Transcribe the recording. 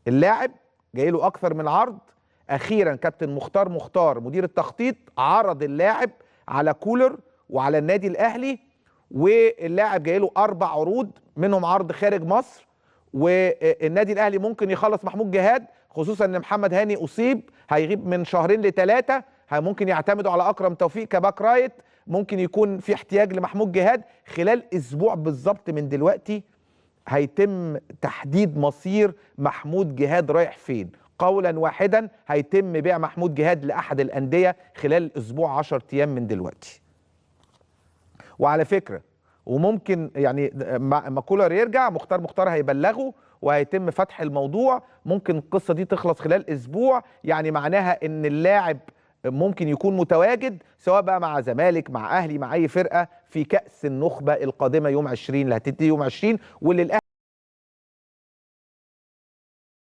اللاعب جاي له اكثر من عرض. اخيرا كابتن مختار مدير التخطيط عرض اللاعب على كولر وعلى النادي الاهلي، واللاعب جاي له 4 عروض منهم عرض خارج مصر، والنادي الاهلي ممكن يخلص محمود جهاد، خصوصا ان محمد هاني اصيب هيغيب من 2 ل3، ممكن يعتمدوا على اكرم توفيق كباك رايت، ممكن يكون في احتياج لمحمود جهاد. خلال اسبوع بالظبط من دلوقتي هيتم تحديد مصير محمود جهاد رايح فين. قولا واحدا هيتم بيع محمود جهاد لاحد الانديه خلال اسبوع 10 ايام من دلوقتي. وعلى فكره وممكن يعني ما كولر يرجع مختار هيبلغه وهيتم فتح الموضوع، ممكن القصه دي تخلص خلال اسبوع. يعني معناها ان اللاعب ممكن يكون متواجد سواء بقى مع زمالك مع اهلي مع اي فرقه في كأس النخبه القادمه يوم 20 اللي هتبتدي يوم 20 واللي